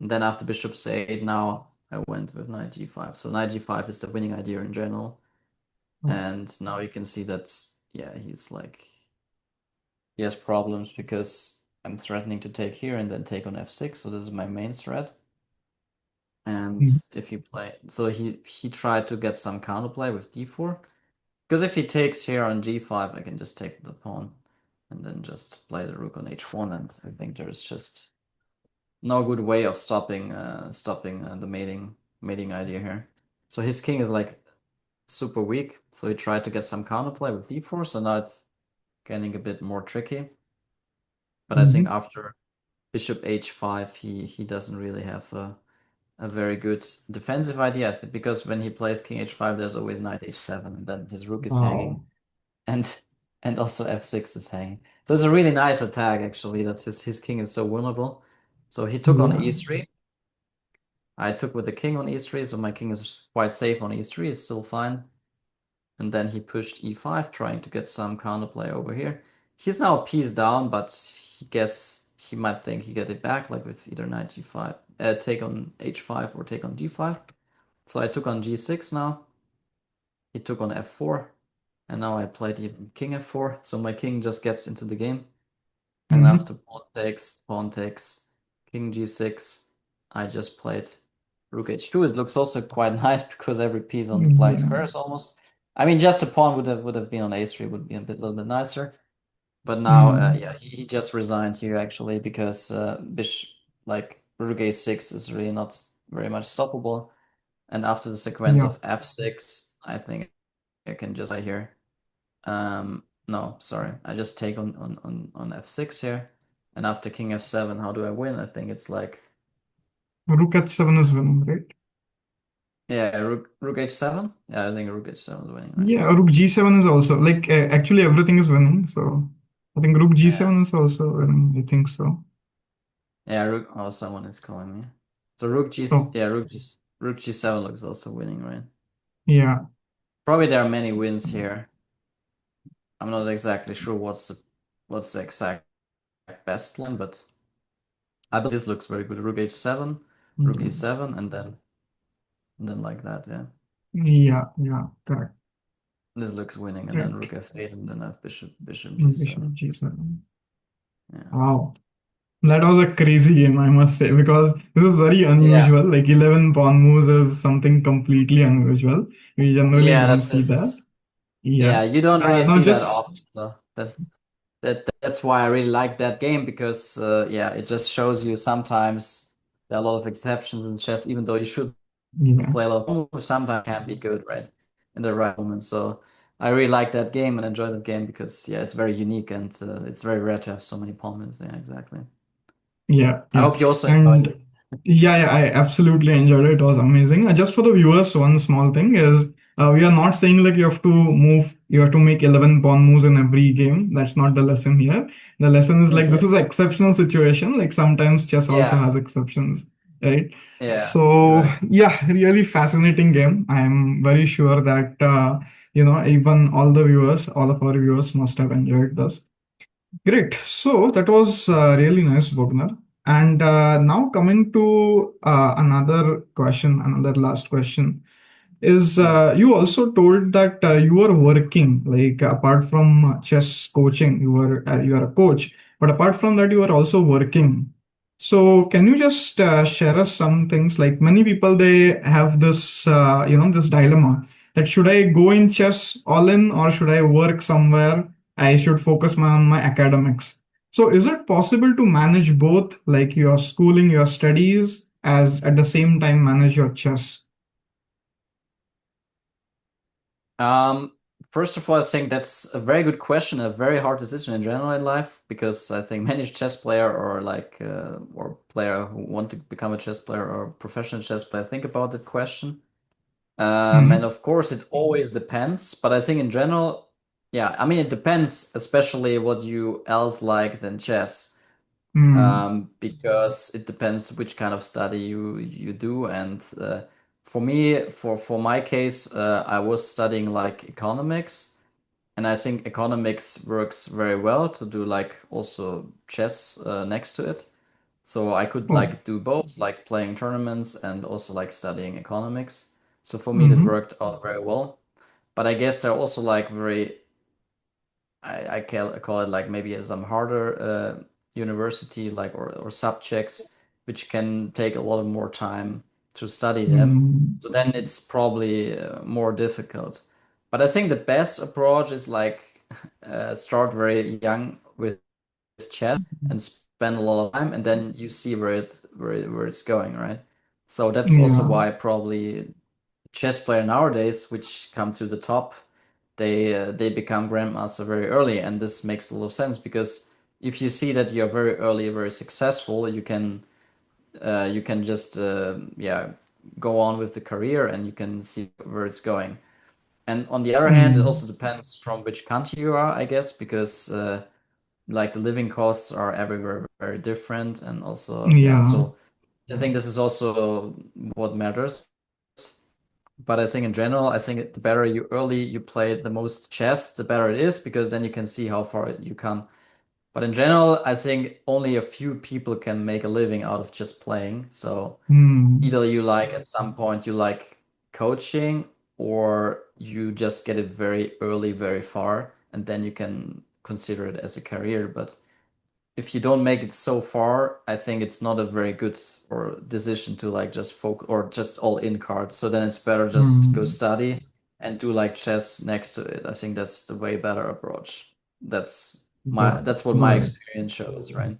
And then after bishop c8, now I went with knight g5. So knight g5 is the winning idea in general. Oh. And now you can see that, yeah, he has problems because I'm threatening to take here and then take on f6. So this is my main threat. And Mm-hmm. if you play, so he tried to get some counterplay with d4. Because if he takes here on g5, I can just take the pawn. and then just play the rook on h1. And I think there's just no good way of stopping the mating idea here. So his king is like super weak. So he tried to get some counterplay with d4. So now it's getting a bit more tricky. But I think Mm-hmm. after bishop h5, he doesn't really have a very good defensive idea because when he plays king h5, there's always knight h7, and then his rook is hanging, Wow. and and also f6 is hanging. So it's a really nice attack actually. That's his king is so vulnerable. So he took on Yeah. e3. I took with the king on e3, so my king is quite safe on e3. It's still fine. And then he pushed e5, trying to get some counterplay over here. He's now a piece down, but he guess he might think he get it back, like with either knight g5, take on h5 or take on d5. So I took on g6 now. He took on f4, and now I played even king f4. So my king just gets into the game. And Mm-hmm. after pawn takes, king g6, I just played rook h2. It looks also quite nice because every piece on the blank Yeah. square is almost. I mean, just a pawn would have been on a3 would be little bit nicer. But now, Mm. yeah, he just resigned here actually because like rook a6 is really not very much stoppable. And after the sequence Yeah. of f6, I think I can just play here. No, sorry. I just take on f6 here. And after king f7, how do I win? I think it's like, Rook h7 is winning, right? yeah, rook h7. Yeah, I think rook h7 is winning, right? Yeah, rook g7 is also like actually everything is winning. So I think rook Yeah. g7 is also winning. I think so. Yeah, oh, someone is calling me. So Oh, yeah, rook g7 looks also winning, right? yeah. Probably there are many wins here. I'm not exactly sure what's the exact best line, but I believe this looks very good. Rook h7, rook Yeah. e7, and then like that, yeah. Yeah. Yeah. Correct. This looks winning, and then Right. rook f8, and then I have bishop Bishop g7. g7. Yeah. Wow. That was a crazy game, I must say, because this is very Yeah. unusual. Like 11 pawn moves is something completely unusual. We generally Yeah, don't that's see that. this. Yeah, Yeah. you don't really Now see that just, often. So that's why I really like that game because yeah, it just shows you sometimes there are a lot of exceptions in chess, even though you should yeah. play a lot of moves, sometimes can be good, right? In the right moment. So I really like that game and enjoy that game because yeah, it's very unique and it's very rare to have so many pawn moves. Yeah, exactly. Yeah, I yeah. hope you also enjoyed And it. yeah, yeah, I absolutely enjoyed it. It was amazing. Just for the viewers, one small thing is we are not saying like you have to make 11 pawn moves in every game. That's not the lesson here. The lesson is like this is an exceptional situation. Like sometimes chess also Yeah, has exceptions, right? yeah, you're So right. yeah, really fascinating game. I am very sure that even all the viewers, all of our viewers must have enjoyed this. Great. So that was really nice, Bogner. And now coming to another question, another last question is Mm. you also told that you were working like apart from chess coaching, you are a coach, but apart from that, you are also working. So can you just share us some things? Like many people, they have this this dilemma that should I go in chess all in or should I work somewhere? I should focus on my academics. So is it possible to manage both, like your schooling, your studies, as at the same time manage your chess? Um, First of all, I think that's a very good question, a very hard decision in general in life, because I think many chess player or like or player who want to become a chess player or professional chess player think about that question. And Mm-hmm. of course, it always depends, but I think in general, yeah, I mean, it depends, especially what you else like than chess. Because it depends which kind of study you do. And for me, for my case, I was studying like economics, and I think economics works very well to do like also chess next to it. So I could Oh. like do both, like playing tournaments and also like studying economics. So for me, that Mm-hmm. worked out very well. But I guess they're also like very I call it like maybe some harder university like or subjects which can take a lot more time to study them. Mm-hmm. So then it's probably more difficult. But I think the best approach is like start very young with chess and spend a lot of time, and then you see where it's going, right? So that's also Yeah. why probably chess player nowadays, which come to the top, they become grandmaster very early, and this makes a lot of sense because if you see that you're very early, very successful, you can just yeah go on with the career and you can see where it's going. And on the other hand, it Mm. also depends from which country you are, I guess, because like the living costs are everywhere very different, and also yeah. Yeah. So I think this is also what matters. But I think in general, I think the better you early you play the most chess, the better it is because then you can see how far you come. But in general, I think only a few people can make a living out of just playing. So Mm. either you like at some point you like coaching or you just get it very early, very far, and then you can consider it as a career. But if you don't make it so far, I think it's not a very good or decision to like just focus or just all in cards. So then it's better just go Mm. study and do like chess next to it. I think that's the way better approach. That's Got that's what my got it. experience shows, right?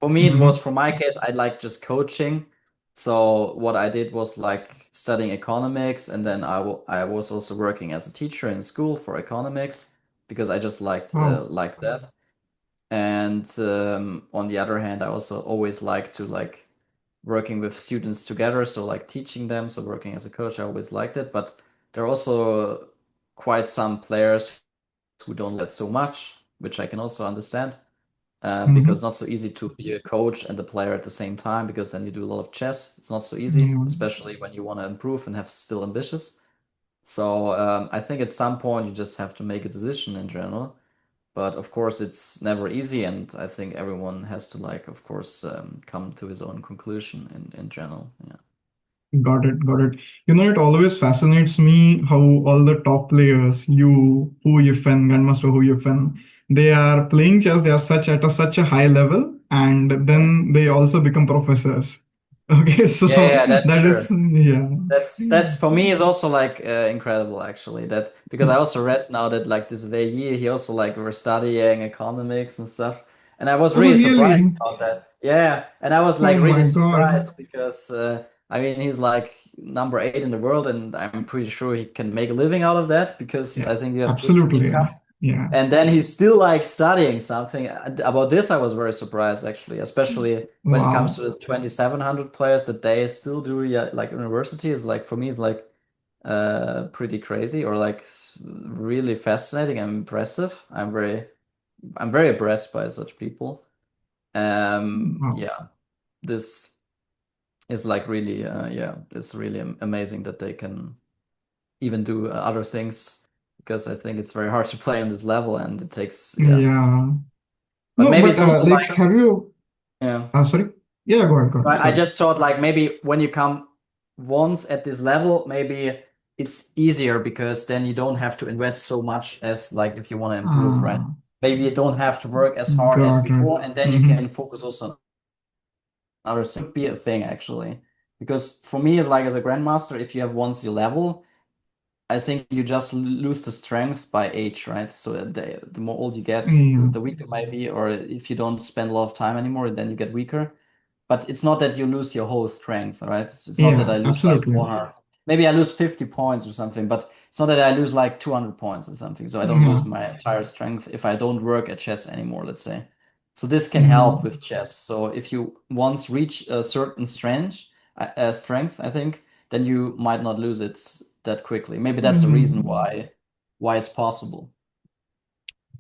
For me, it was Mm-hmm. for my case, I like just coaching. So what I did was like studying economics, and then I was also working as a teacher in school for economics because I just Wow. liked that. And on the other hand, I also always like to like working with students together, so like teaching them. So working as a coach, I always liked it. But there are also quite some players who don't like it so much, which I can also understand because Mm-hmm. it's not so easy to be a coach and a player at the same time because then you do a lot of chess. It's not so easy, Yeah. especially when you want to improve and have still ambitious. So I think at some point you just have to make a decision in general. But of course, it's never easy, and I think everyone has to like, of course, come to his own conclusion in general. Yeah. Got it, got it. It always fascinates me how all the top players, Hu Yifan, Grandmaster Hu Yifan, they are playing chess. They are such a high level, and Yeah. then they also become professors. Okay, so Yeah, yeah, that's that is true. yeah, That's for me is also like incredible actually that because I also read now that like this Veillier he also like were studying economics and stuff and I was oh really really? surprised about that. Yeah, and I was Oh like really my God. surprised because I mean he's like number 8 in the world and I'm pretty sure he can make a living out of that because Yeah, I think you have good absolutely. income. Yeah, And then he's still like studying something. About this, I was very surprised actually, especially when it comes to wow. this 2700 players that they still do yeah, like university is like for me is like pretty crazy or like really fascinating and impressive. I'm very impressed by such people. Wow. Yeah, this is like really yeah, it's really amazing that they can even do other things because I think it's very hard to play on this level and it takes yeah. Yeah. But No, maybe but it's also like, like have you? yeah. Sorry. Yeah, go ahead. Go ahead. I Sorry. just thought like maybe when you come once at this level, maybe it's easier because then you don't have to invest so much as like if you want to improve, right? Ah, Maybe you don't have to work as hard as got it. before, and then you Mm-hmm. can focus also on other things. Could be a thing actually. Because for me, it's like as a grandmaster, if you have once your level, I think you just lose the strength by age, right? So the more old you get, Yeah. the weaker might be, or if you don't spend a lot of time anymore, then you get weaker. But it's not that you lose your whole strength, right? It's not that Yeah, I lose like absolutely. 100. Maybe I lose 50 points or something, but it's not that I lose like 200 points or something. So I don't lose Yeah. my entire strength if I don't work at chess anymore, let's say. So this can help Mm, with chess. So if you once reach a certain strength, I think, then you might not lose it that quickly. Maybe that's the reason mm. why it's possible.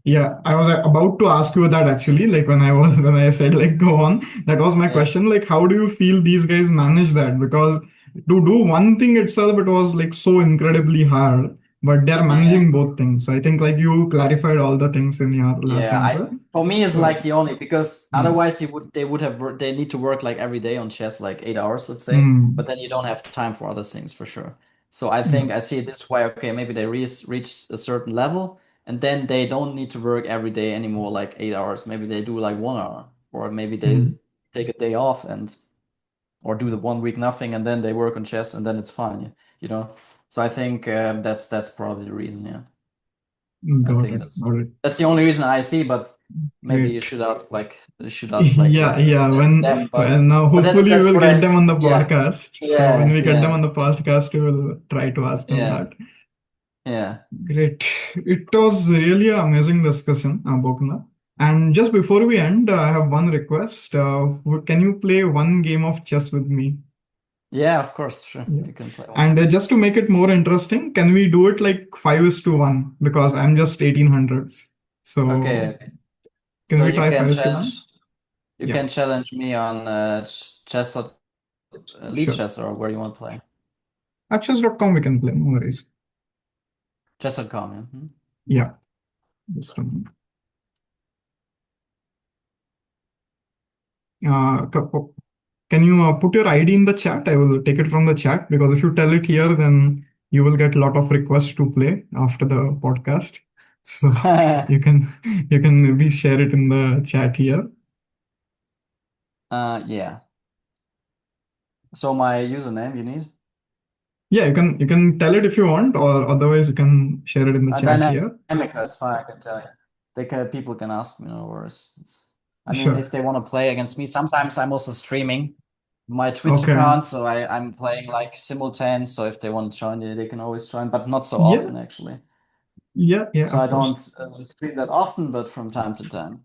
Yeah, I was about to ask you that actually. Like when I was when I said like go on, that was my Yeah. question. Like, how do you feel these guys manage that? Because to do one thing itself, it was like so incredibly hard. But they're Yeah. managing both things. So I think like you clarified all the things in your last Yeah, I answer. for me it's like So the only because yeah. otherwise they would have they need to work like every day on chess like 8 hours, let's say, but Mm, then you don't have time for other things for sure. So I yeah. think I see it this way, okay, maybe they reach a certain level and then they don't need to work every day anymore like 8 hours. Maybe they do like 1 hour, or maybe they Mm. take a day off and or do the 1 week nothing and then they work on chess and then it's fine, you know. So I think that's probably the reason, yeah. I Got think it. Got it. that's the only reason I see, but maybe Great. you should ask like Yeah, yeah. them, When now but hopefully we that's will what get I them on the yeah. podcast. So when Yeah, we get them yeah, on the podcast, we will try to ask them yeah, that. yeah. Great. It was really an amazing discussion, Bogner. And just before we end, I have one request. Can you play one game of chess with me? Yeah, of course, sure. Yeah. You can play one. And just to make it more interesting, can we do it like 5:1? Because I'm just 1800s. Okay, So okay. can So we try 5:1? you Yeah, can challenge me on chess, lead sure. chess, or where you want to play. At chess.com we can play, no worries. Chess.com. Yeah. Mhm. Yeah, just a moment. Uh, ca- Can you put your ID in the chat? I will take it from the chat because if you tell it here, then you will get a lot of requests to play after the podcast. So you can you can maybe share it in the chat here. Yeah. So my username you need Yeah, you can tell it if you want, or otherwise you can share it in the chat here. dynamic is fine. I can tell you. People can ask me, no worries. I mean, Sure. if they want to play against me, sometimes I'm also streaming my Twitch Okay. account, so I'm playing like simultaneous. So if they want to join, they can always join, but not so Yeah. often actually. Yeah. Yeah. So I Of course. don't stream that often, but from time to time.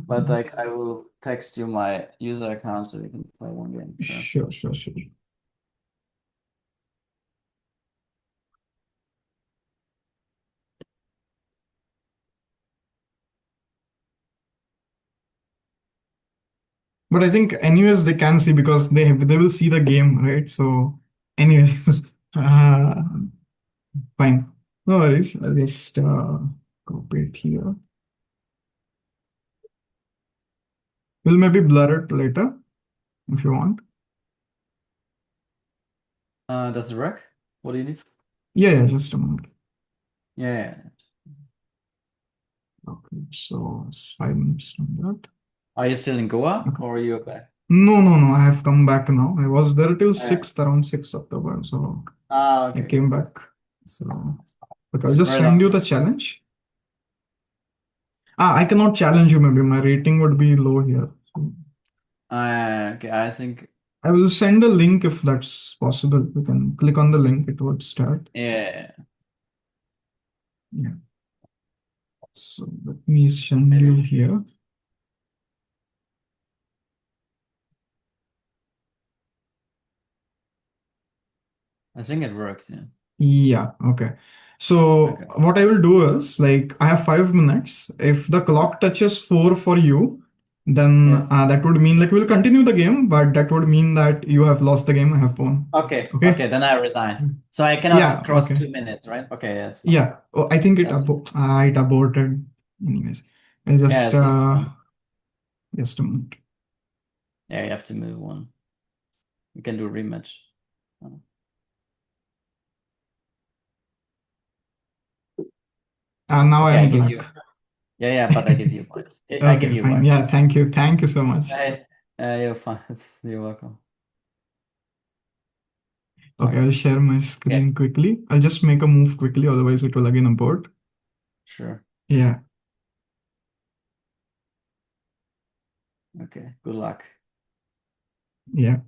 But Mm-hmm. like I will text you my user account so we can play one game. Sure. Sure. Sure. Sure. But I think anyways they can see because they will see the game, right? So anyways, uh, fine. No worries. I'll just copy it here. We'll maybe blur it later if you want. Does it work? What do you need? Yeah, yeah, just a moment. Yeah, yeah, yeah. Okay, so it's 5 minutes on that. Are you still in Goa Okay. or are you back? No, no, no. I have come back now. I was there till Uh, 6th, around 6th October. So I okay, came okay. back. So okay, I'll just Very send you the lucky. challenge. I cannot challenge you, maybe. My rating would be low here. So Okay, I think I will send a link if that's possible. You can click on the link, it would start. yeah, Yeah. So let me send you maybe. here. I think it worked. Yeah. Yeah, okay. So Okay. what I will do is like I have 5 minutes. If the clock touches 4 for you, then Yes. that would mean like we'll continue the game, but that would mean that you have lost the game, I have won. Okay. Okay? Okay. Then I resign. So I cannot Yeah, cross okay. 2 minutes, right? Okay. Yeah, that's fine. Yeah. Oh, I think That's it aborted. Anyways, I'll yeah. That's fine. just a moment. Yeah, you have to move one. You can do a rematch. Oh. Now Okay, I I'm give black. you. Yeah, yeah, but I give you a point. I give Okay, you a fine. point. Yeah, thank you. Thank you so much. Hey, you're fine. You're welcome. Okay, Okay. I'll share my Okay. screen quickly. I'll just make a move quickly, otherwise it will again abort. Sure. Yeah, Okay. Good luck. yeah.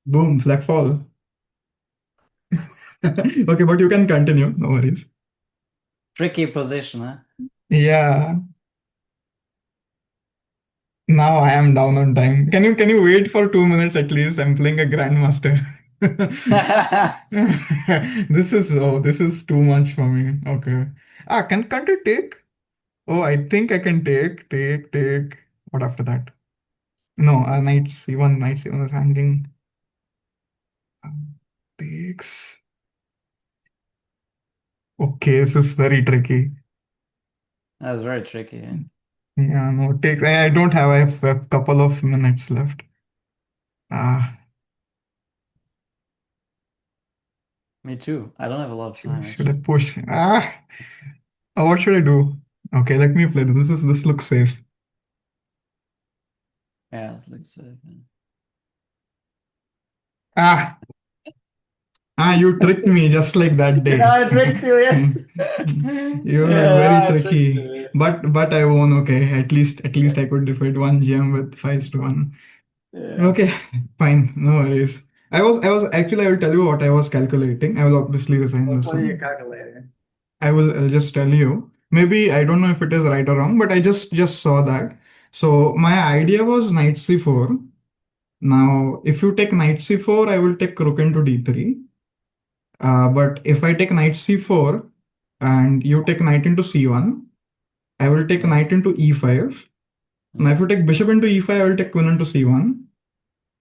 Boom, flag fall. Okay, but you can continue. No worries. Tricky position, huh? Yeah. Now I am down on time. Can you wait for 2 minutes at least? I'm playing a Grandmaster. This is too much for me. Okay. Can't I take? Oh, I think I can take. What after that? No, Let's see. knight c1 is hanging. Takes. Okay, this is very tricky. That was very tricky. Yeah? Yeah, no, takes. I don't have. I have a couple of minutes left. Ah, Me too. I don't have a lot of time should I actually. push? What should I do? Okay, let me play this. This looks safe. Yeah, let's see. Ah, you tricked me just like that Yeah, day. I tricked you, yes. You were very Yeah, I tricked tricky, you. but I won. Okay, at least I could defeat one GM with 5-1. Yeah. Okay, fine, no worries. I was actually. I will tell you what I was calculating. I will obviously resign What this are you one. calculating? I'll just tell you. Maybe I don't know if it is right or wrong, but I just saw that. So my idea was knight c4. Now, if you take knight c4, I will take rook into d3. But if I take knight c4 and you take knight into c1, I will take knight Yes. into e5. Now, if you Yes. take bishop into e5, I will take queen into c1.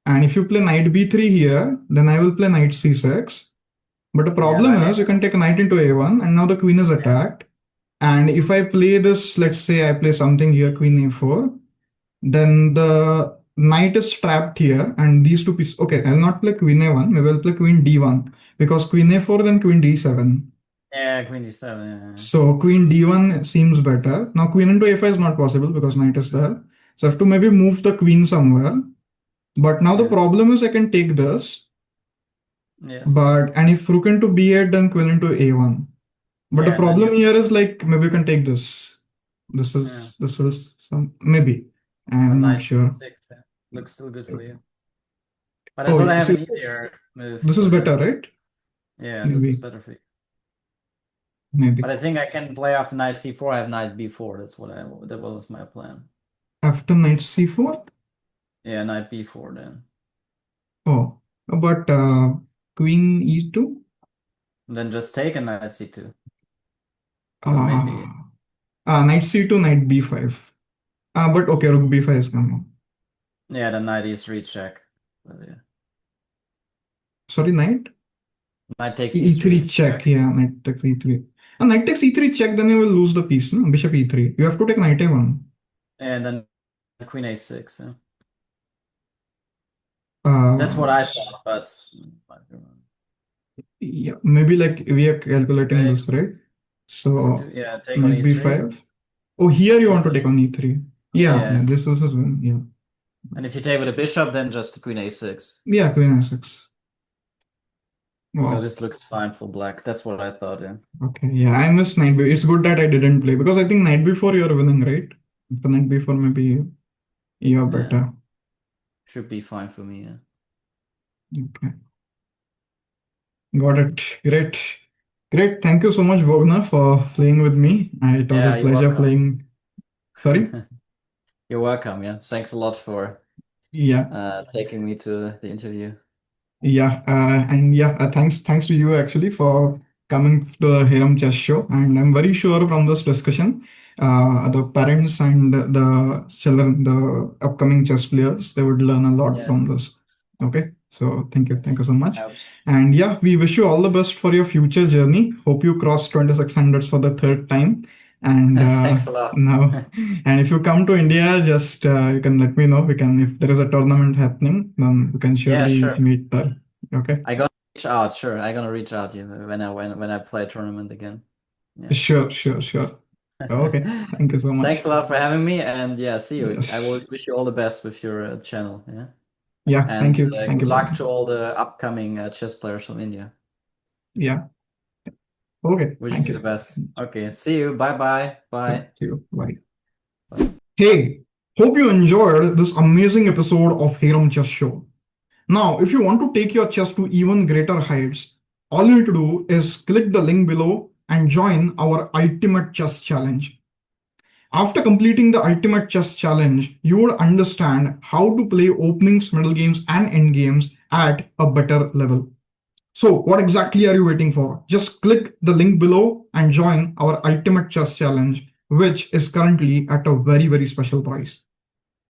And if you play knight b3 here, then I will play knight c6. But the Yeah, problem knight is you A1. can take knight into a1, and now the queen is Yeah. attacked. And if I play this, let's say I play something here, queen a4, then the knight is trapped here, and these two pieces. Okay, I'll not play queen a1, maybe I'll play queen d1, because queen a4, then queen d7. Yeah, queen d7. So queen d1 seems better. Now queen into a5 is not possible because knight is there. So I have to maybe move the queen somewhere. But now the Yeah. problem is I can take this, Yes. but and if rook into b8, then queen into a1. But the Yeah, and then problem you. here is like maybe you can take this. Yeah. This will some maybe. Or I'm not knight sure. b6. Yeah. Looks still good for you. But I Oh, thought I have see, an easier move this is for the. better, right? Yeah, this is Maybe, better for you. But maybe. I think I can play after knight c4. I have knight b4. That was my plan. After knight c4. Yeah, knight b4 then. Oh, but queen e2. And then just take a knight c2. But maybe. Uh, Knight c2, knight b5. But okay, rook b5 is coming. Yeah, the knight e3 check. But yeah. Sorry, knight Knight takes e3 e3 is check. check. Yeah, knight takes e3. Knight takes e3 check, then you will lose the piece. No, bishop e3. You have to take knight a1. And then queen a6. Yeah. That's what Uh, I thought, but yeah, maybe like we are calculating wait, this, right? what's it do? So Yeah, take on knight e3. b5. Oh, here you And want to take on e3. Yeah, yeah, this is one. Yeah, and if you take with a bishop, then just queen a6. yeah, queen a6. So Wow. this looks fine for black. That's what I thought. Yeah. Okay, yeah, I missed knight b. It's good that I didn't play because I think knight b4 you're winning, right? For knight b4, maybe you're Yeah, better. should be fine for me. Yeah. Okay, got it. Great. Great. Thank you so much, Bogner, for playing with me. It was a Yeah, you're pleasure welcome. playing. Sorry? You're welcome. Yeah. Thanks a lot for Yeah. taking me to the interview. Yeah, and yeah, thanks to you actually for coming to the Heramb Chess Show. And I'm very sure from this discussion, the parents and the children, the upcoming chess players, they would learn a lot Yeah. from this. Okay, so thank Yes. you so much. Helps. And yeah, we wish you all the best for your future journey. Hope you cross 2600s for the third time. And Thanks a lot. now, and if you come to India, just you can let me know. We can, if there is a tournament happening, then we can Yeah, surely sure. meet there. Okay. I gonna reach out. Sure, I gonna reach out, yeah, when I play a tournament again. Yeah. Sure. Okay. Thank you so Thanks much. a lot for having me, and yeah, see you. I will Yes. wish you all the best with your channel. Yeah, Yeah. and Thank good you, luck Bogdan. to all the upcoming chess players from India. Yeah. Okay. Wishing you the Thank you so best. much. Okay, see you. Bye bye. Yeah. Bye. See you. Bye. Hey, hope you enjoyed this amazing episode of Hiram Chess Show. Now, if you want to take your chess to even greater heights, all you need to do is click the link below and join our Ultimate Chess Challenge. After completing the Ultimate Chess Challenge, you would understand how to play openings, middle games, and end games at a better level. So, what exactly are you waiting for? Just click the link below and join our Ultimate Chess Challenge, which is currently at a very, very special price.